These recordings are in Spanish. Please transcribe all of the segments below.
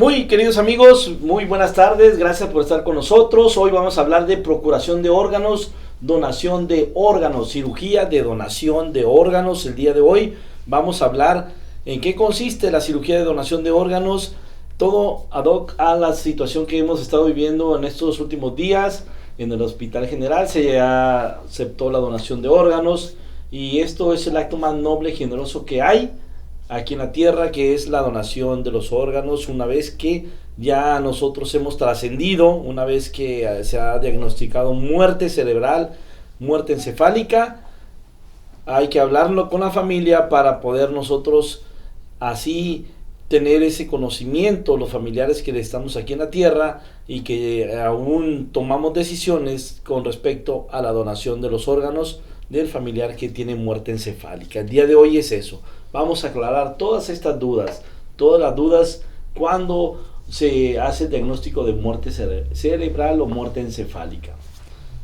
Muy queridos amigos, muy buenas tardes, gracias por estar con nosotros. Hoy vamos a hablar de procuración de órganos, donación de órganos, cirugía de donación de órganos. El día de hoy vamos a hablar en qué consiste la cirugía de donación de órganos, todo ad hoc a la situación que hemos estado viviendo en estos últimos días. En el Hospital General se aceptó la donación de órganos y esto es el acto más noble y generoso que hay aquí en la tierra, que es la donación de los órganos. Una vez que ya nosotros hemos trascendido, una vez que se ha diagnosticado muerte cerebral, muerte encefálica, hay que hablarlo con la familia para poder nosotros así tener ese conocimiento, los familiares que estamos aquí en la tierra y que aún tomamos decisiones con respecto a la donación de los órganos del familiar que tiene muerte encefálica. El día de hoy es eso. Vamos a aclarar todas estas dudas, todas las dudas cuando se hace el diagnóstico de muerte cerebral o muerte encefálica.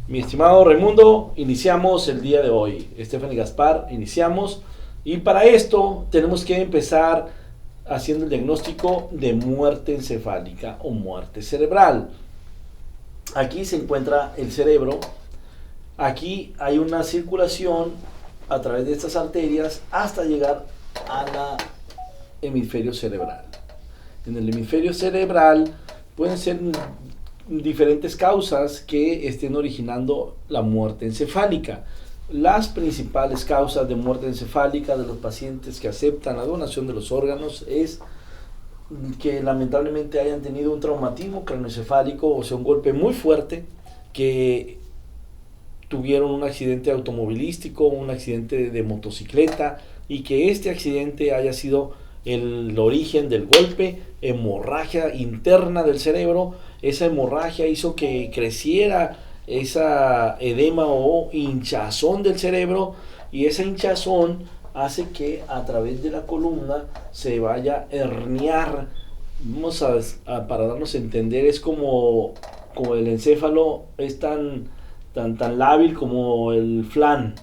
Mi estimado Raimundo, iniciamos el día de hoy. Estefany Gaspar, iniciamos. Y para esto tenemos que empezar haciendo el diagnóstico de muerte encefálica o muerte cerebral. Aquí se encuentra el cerebro. Aquí hay una circulación a través de estas arterias hasta llegar al hemisferio cerebral. En el hemisferio cerebral pueden ser diferentes causas que estén originando la muerte encefálica. Las principales causas de muerte encefálica de los pacientes que aceptan la donación de los órganos es que lamentablemente hayan tenido un traumatismo craneoencefálico, o sea, un golpe muy fuerte, que tuvieron un accidente automovilístico, un accidente de motocicleta, y que este accidente haya sido el origen del golpe, hemorragia interna del cerebro. Esa hemorragia hizo que creciera esa edema o hinchazón del cerebro, y esa hinchazón hace que a través de la columna se vaya a herniar. Vamos para darnos a entender, es como el encéfalo es tan lábil como el flan,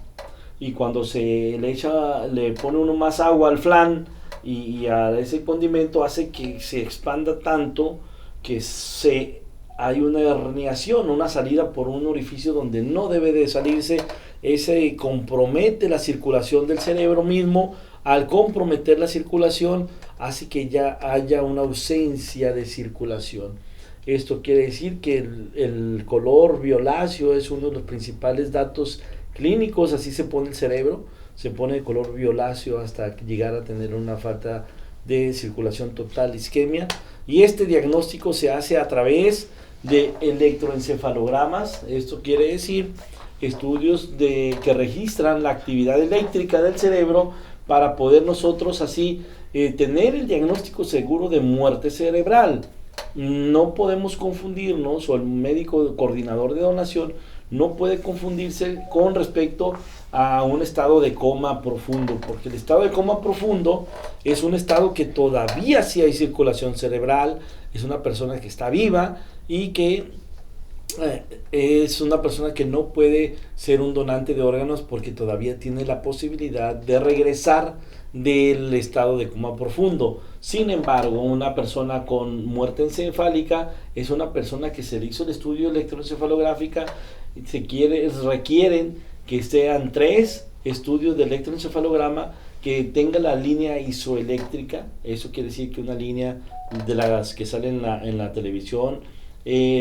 y cuando se le pone uno más agua al flan y a ese condimento, hace que se expanda tanto que hay una herniación, una salida por un orificio donde no debe de salirse. Ese compromete la circulación del cerebro mismo. Al comprometer la circulación, hace que ya haya una ausencia de circulación. Esto quiere decir que el color violáceo es uno de los principales datos clínicos. Así se pone el cerebro, se pone de color violáceo hasta llegar a tener una falta de circulación total, isquemia. Y este diagnóstico se hace a través de electroencefalogramas. Esto quiere decir estudios que registran la actividad eléctrica del cerebro para poder nosotros así tener el diagnóstico seguro de muerte cerebral. No podemos confundirnos, o el médico coordinador de donación no puede confundirse con respecto a un estado de coma profundo, porque el estado de coma profundo es un estado que todavía sí hay circulación cerebral, es una persona que está viva y que es una persona que no puede ser un donante de órganos porque todavía tiene la posibilidad de regresar del estado de coma profundo. Sin embargo, una persona con muerte encefálica es una persona que se le hizo el estudio electroencefalográfica. Requieren que sean 3 estudios de electroencefalograma, que tenga la línea isoeléctrica. Eso quiere decir que una línea de las que salen en la televisión,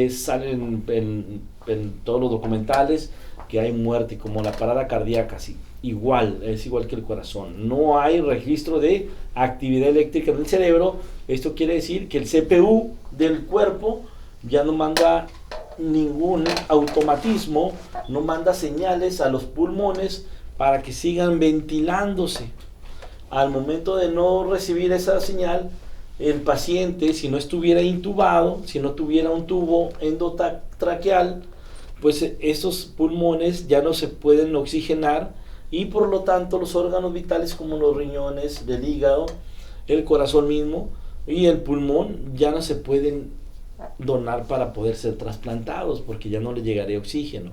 salen en todos los documentales, que hay muerte, como la parada cardíaca, sí, es igual que el corazón. No hay registro de actividad eléctrica en el cerebro. Esto quiere decir que el CPU del cuerpo ya no manda ningún automatismo, no manda señales a los pulmones para que sigan ventilándose. Al momento de no recibir esa señal, el paciente, si no estuviera intubado, si no tuviera un tubo endotraqueal, pues esos pulmones ya no se pueden oxigenar, y por lo tanto los órganos vitales como los riñones, el hígado, el corazón mismo y el pulmón ya no se pueden donar para poder ser trasplantados, porque ya no le llegaría oxígeno.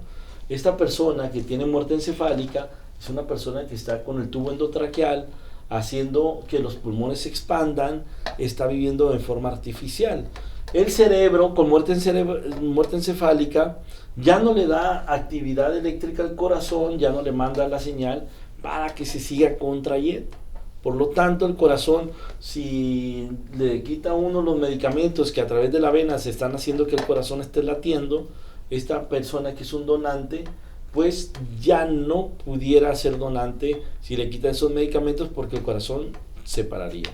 Esta persona que tiene muerte encefálica es una persona que está con el tubo endotraqueal haciendo que los pulmones se expandan, está viviendo en forma artificial. El cerebro, con muerte encefálica, ya no le da actividad eléctrica al corazón, ya no le manda la señal para que se siga contrayendo. Por lo tanto, el corazón, si le quita uno los medicamentos que a través de la vena se están haciendo que el corazón esté latiendo, esta persona que es un donante, pues ya no pudiera ser donante si le quitan esos medicamentos, porque el corazón se pararía.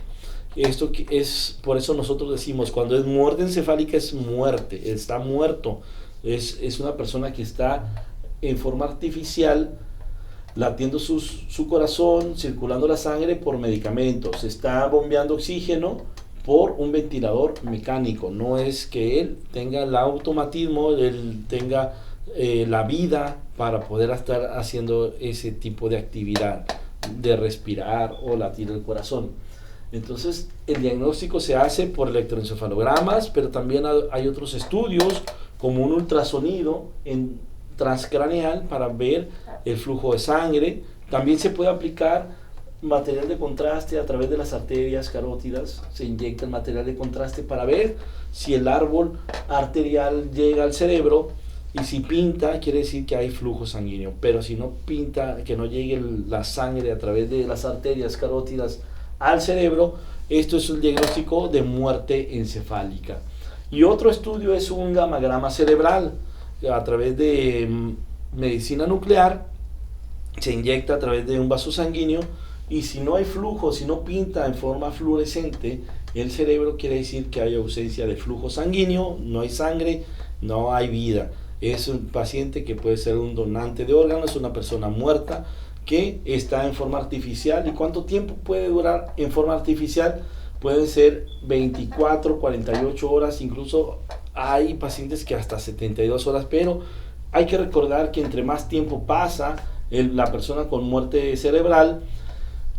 Esto es, por eso nosotros decimos, cuando es muerte encefálica es muerte, está muerto, es una persona que está en forma artificial, latiendo su corazón, circulando la sangre por medicamentos, está bombeando oxígeno por un ventilador mecánico. No es que él tenga el automatismo, él tenga la vida para poder estar haciendo ese tipo de actividad de respirar o latir el corazón. Entonces el diagnóstico se hace por electroencefalogramas, pero también hay otros estudios como un ultrasonido transcraneal para ver el flujo de sangre. También se puede aplicar material de contraste a través de las arterias carótidas. Se inyecta el material de contraste para ver si el árbol arterial llega al cerebro, y si pinta quiere decir que hay flujo sanguíneo, pero si no pinta, que no llegue la sangre a través de las arterias carótidas al cerebro, esto es un diagnóstico de muerte encefálica. Y otro estudio es un gamagrama cerebral a través de medicina nuclear. Se inyecta a través de un vaso sanguíneo, y si no hay flujo, si no pinta en forma fluorescente el cerebro, quiere decir que hay ausencia de flujo sanguíneo, no hay sangre, no hay vida. Es un paciente que puede ser un donante de órganos, una persona muerta que está en forma artificial. ¿Y cuánto tiempo puede durar en forma artificial? Pueden ser 24, 48 horas, incluso hay pacientes que hasta 72 horas, pero hay que recordar que entre más tiempo pasa, la persona con muerte cerebral,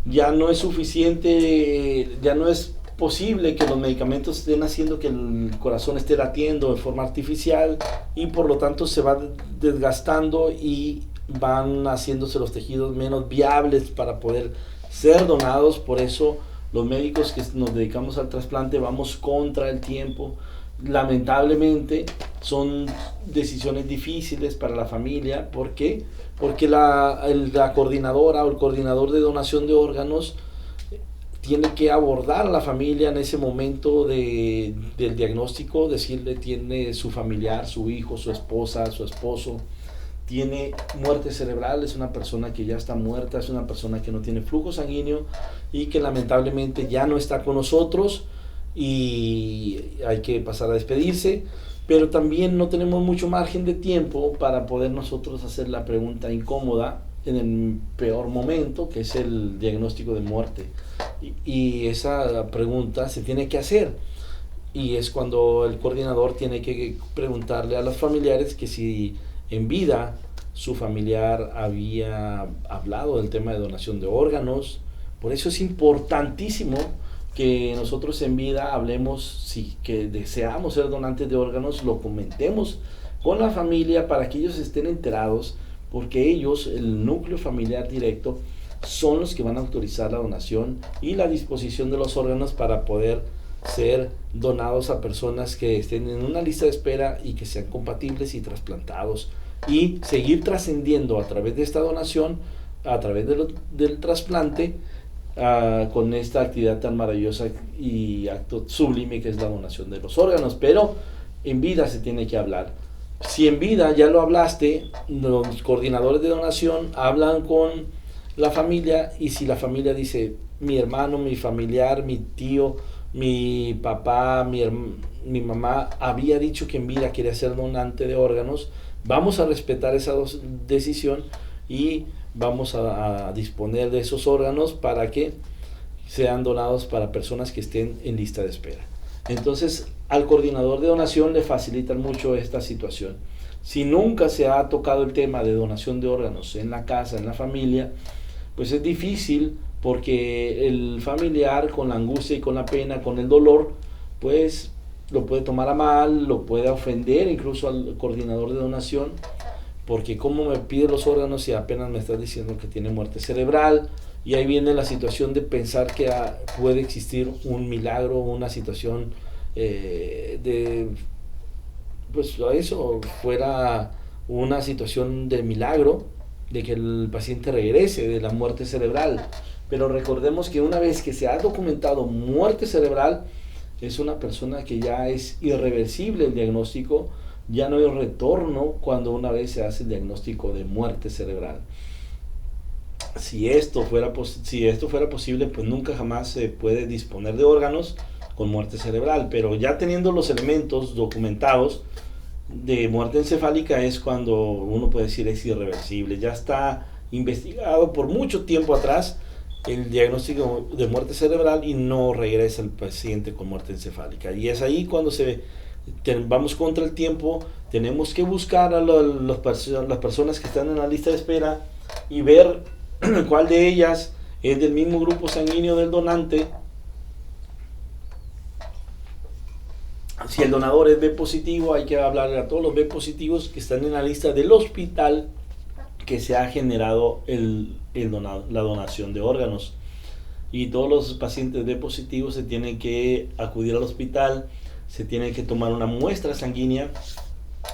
ya no es suficiente, ya no es posible que los medicamentos estén haciendo que el corazón esté latiendo en forma artificial, y por lo tanto se va desgastando y van haciéndose los tejidos menos viables para poder ser donados. Por eso los médicos que nos dedicamos al trasplante vamos contra el tiempo. Lamentablemente son decisiones difíciles para la familia. ¿Por qué? Porque la coordinadora o el coordinador de donación de órganos tiene que abordar a la familia en ese momento del diagnóstico, decirle: tiene su familiar, su hijo, su esposa, su esposo, tiene muerte cerebral, es una persona que ya está muerta, es una persona que no tiene flujo sanguíneo y que lamentablemente ya no está con nosotros, y hay que pasar a despedirse. Pero también no tenemos mucho margen de tiempo para poder nosotros hacer la pregunta incómoda en el peor momento, que es el diagnóstico de muerte. Y esa pregunta se tiene que hacer, y es cuando el coordinador tiene que preguntarle a los familiares que si en vida su familiar había hablado del tema de donación de órganos. Por eso es importantísimo que nosotros en vida hablemos, si que deseamos ser donantes de órganos, lo comentemos con la familia para que ellos estén enterados, porque ellos, el núcleo familiar directo, son los que van a autorizar la donación y la disposición de los órganos para poder ser donados a personas que estén en una lista de espera y que sean compatibles y trasplantados, y seguir trascendiendo a través de esta donación, a través del trasplante, con esta actividad tan maravillosa y acto sublime que es la donación de los órganos. Pero en vida se tiene que hablar. Si en vida ya lo hablaste, los coordinadores de donación hablan con la familia, y si la familia dice: mi hermano, mi familiar, mi tío, mi papá, mi mamá había dicho que en vida quería ser donante de órganos, vamos a respetar esa decisión y vamos a disponer de esos órganos para que sean donados para personas que estén en lista de espera. Entonces, al coordinador de donación le facilitan mucho esta situación. Si nunca se ha tocado el tema de donación de órganos en la casa, en la familia, pues es difícil, porque el familiar, con la angustia y con la pena, con el dolor, pues lo puede tomar a mal, lo puede ofender incluso al coordinador de donación, porque cómo me pide los órganos si apenas me estás diciendo que tiene muerte cerebral. Y ahí viene la situación de pensar que puede existir un milagro, una situación de, pues eso fuera una situación de milagro, de que el paciente regrese de la muerte cerebral. Pero recordemos que una vez que se ha documentado muerte cerebral, es una persona que ya es irreversible el diagnóstico, ya no hay retorno cuando una vez se hace el diagnóstico de muerte cerebral. Si esto fuera posible, pues nunca jamás se puede disponer de órganos con muerte cerebral, pero ya teniendo los elementos documentados de muerte encefálica es cuando uno puede decir es irreversible. Ya está investigado por mucho tiempo atrás el diagnóstico de muerte cerebral y no regresa el paciente con muerte encefálica. Y es ahí cuando vamos contra el tiempo, tenemos que buscar a las personas que están en la lista de espera y ver cuál de ellas es del mismo grupo sanguíneo del donante. Si el donador es B positivo, hay que hablarle a todos los B positivos que están en la lista del hospital que se ha generado la donación de órganos. Y todos los pacientes B positivos se tienen que acudir al hospital, se tiene que tomar una muestra sanguínea.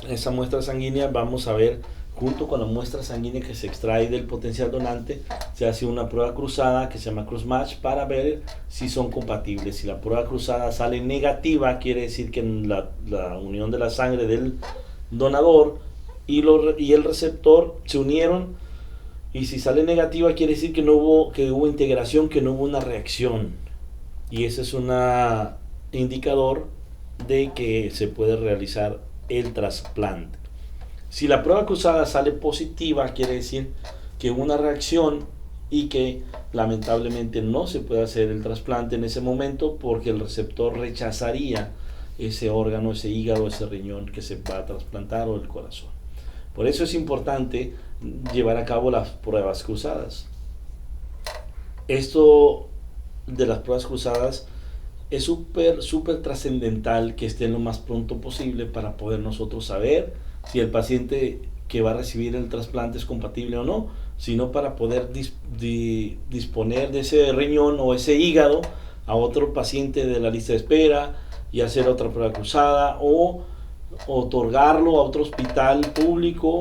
Esa muestra sanguínea vamos a ver, junto con la muestra sanguínea que se extrae del potencial donante, se hace una prueba cruzada que se llama cross-match para ver si son compatibles. Si la prueba cruzada sale negativa, quiere decir que la unión de la sangre del donador y el receptor se unieron, y si sale negativa quiere decir que hubo integración, que no hubo una reacción, y ese es un indicador de que se puede realizar el trasplante. Si la prueba cruzada sale positiva, quiere decir que hubo una reacción y que lamentablemente no se puede hacer el trasplante en ese momento porque el receptor rechazaría ese órgano, ese hígado, ese riñón que se va a trasplantar, o el corazón. Por eso es importante llevar a cabo las pruebas cruzadas. Esto de las pruebas cruzadas es súper trascendental que estén lo más pronto posible para poder nosotros saber si el paciente que va a recibir el trasplante es compatible o no, sino para poder disponer de ese riñón o ese hígado a otro paciente de la lista de espera y hacer otra prueba cruzada, o otorgarlo a otro hospital público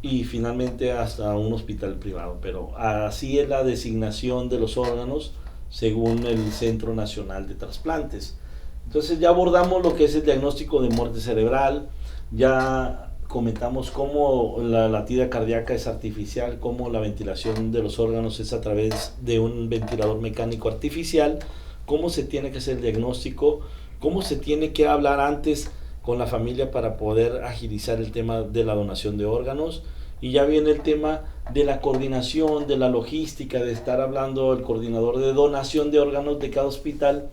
y finalmente hasta un hospital privado. Pero así es la designación de los órganos según el Centro Nacional de Trasplantes. Entonces ya abordamos lo que es el diagnóstico de muerte cerebral, ya comentamos cómo la latida cardíaca es artificial, cómo la ventilación de los órganos es a través de un ventilador mecánico artificial, cómo se tiene que hacer el diagnóstico, cómo se tiene que hablar antes con la familia para poder agilizar el tema de la donación de órganos. Y ya viene el tema de la coordinación, de la logística, de estar hablando el coordinador de donación de órganos de cada hospital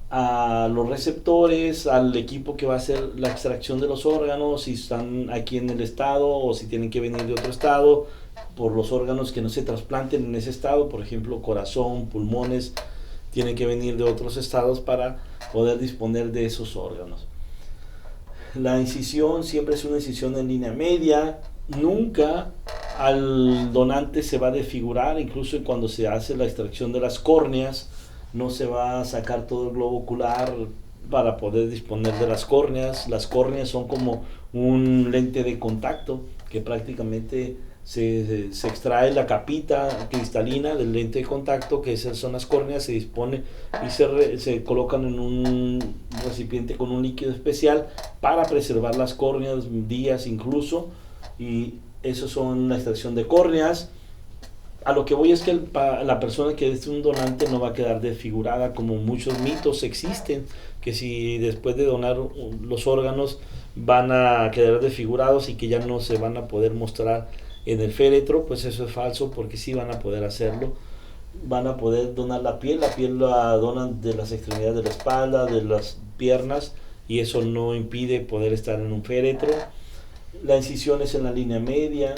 a los receptores, al equipo que va a hacer la extracción de los órganos, si están aquí en el estado o si tienen que venir de otro estado, por los órganos que no se trasplanten en ese estado, por ejemplo corazón, pulmones, tienen que venir de otros estados para poder disponer de esos órganos. La incisión siempre es una incisión en línea media, nunca al donante se va a desfigurar, incluso cuando se hace la extracción de las córneas, no se va a sacar todo el globo ocular para poder disponer de las córneas. Las córneas son como un lente de contacto que prácticamente se extrae la capita cristalina del lente de contacto, que esas son las córneas, se dispone y se colocan en un recipiente con un líquido especial para preservar las córneas días incluso, y eso son la extracción de córneas. A lo que voy es que la persona que es un donante no va a quedar desfigurada, como muchos mitos existen, que si después de donar los órganos van a quedar desfigurados y que ya no se van a poder mostrar en el féretro. Pues eso es falso, porque sí van a poder hacerlo. Van a poder donar la piel la donan de las extremidades de la espalda, de las piernas, y eso no impide poder estar en un féretro. La incisión es en la línea media,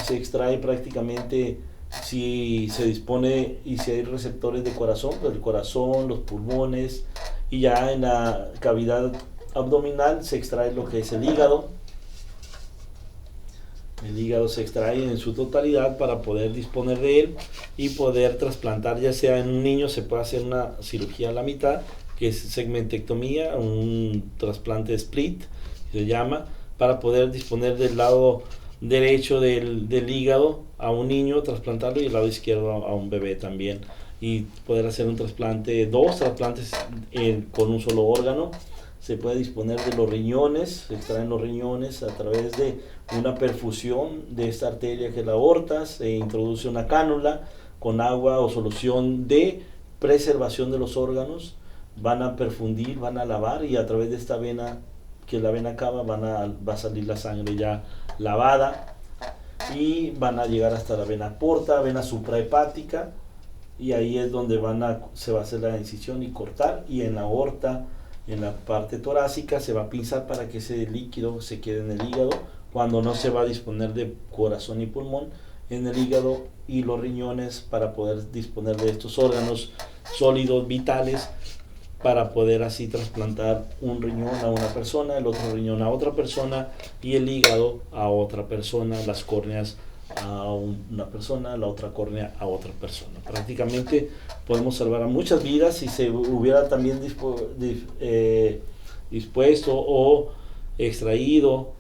se extrae prácticamente, si se dispone y si hay receptores de corazón, pues el corazón, los pulmones, y ya en la cavidad abdominal se extrae lo que es el hígado. El hígado se extrae en su totalidad para poder disponer de él y poder trasplantar, ya sea en un niño se puede hacer una cirugía a la mitad, que es segmentectomía, un trasplante split, se llama, para poder disponer del lado derecho del hígado a un niño, trasplantarlo, y el lado izquierdo a un bebé también. Y poder hacer un trasplante, dos trasplantes con un solo órgano. Se puede disponer de los riñones, se extraen los riñones a través de una perfusión de esta arteria que es la aorta, se introduce una cánula con agua o solución de preservación de los órganos, van a perfundir, van a lavar, y a través de esta vena, que la vena cava, va a salir la sangre ya lavada, y van a llegar hasta la vena porta, vena suprahepática, y ahí es donde se va a hacer la incisión y cortar, y en la aorta, en la parte torácica, se va a pinzar para que ese líquido se quede en el hígado, cuando no se va a disponer de corazón y pulmón en el hígado, y los riñones para poder disponer de estos órganos sólidos vitales, para poder así trasplantar un riñón a una persona, el otro riñón a otra persona, y el hígado a otra persona, las córneas a una persona, la otra córnea a otra persona. Prácticamente podemos salvar a muchas vidas si se hubiera también dispuesto o extraído,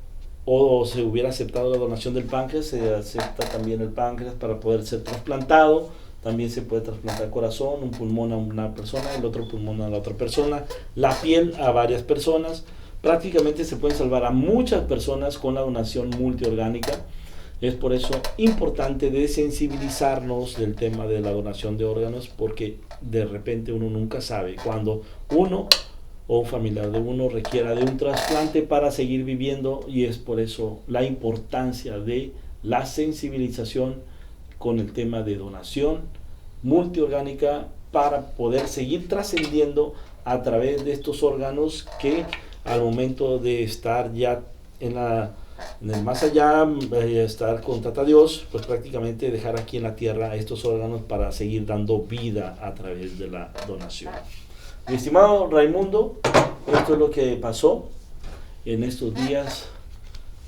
o se hubiera aceptado la donación del páncreas. Se acepta también el páncreas para poder ser trasplantado. También se puede trasplantar corazón, un pulmón a una persona, el otro pulmón a la otra persona, la piel a varias personas. Prácticamente se pueden salvar a muchas personas con la donación multiorgánica. Es por eso importante desensibilizarnos del tema de la donación de órganos, porque de repente uno nunca sabe cuando uno o un familiar de uno requiera de un trasplante para seguir viviendo, y es por eso la importancia de la sensibilización con el tema de donación multiorgánica, para poder seguir trascendiendo a través de estos órganos que al momento de estar ya en el más allá, estar con Tata Dios, pues prácticamente dejar aquí en la tierra estos órganos para seguir dando vida a través de la donación. Mi estimado Raimundo, esto es lo que pasó en estos días.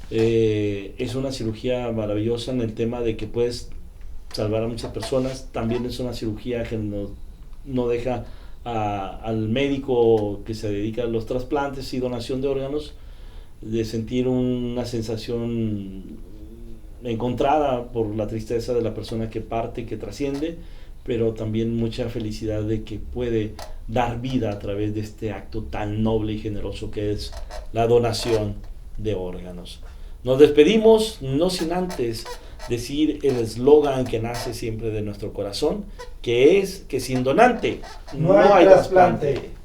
Es una cirugía maravillosa en el tema de que puedes salvar a muchas personas. También es una cirugía que no deja al médico que se dedica a los trasplantes y donación de órganos de sentir una sensación encontrada por la tristeza de la persona que parte, que trasciende, pero también mucha felicidad de que puede dar vida a través de este acto tan noble y generoso que es la donación de órganos. Nos despedimos, no sin antes decir el eslogan que nace siempre de nuestro corazón, que es que sin donante no hay trasplante.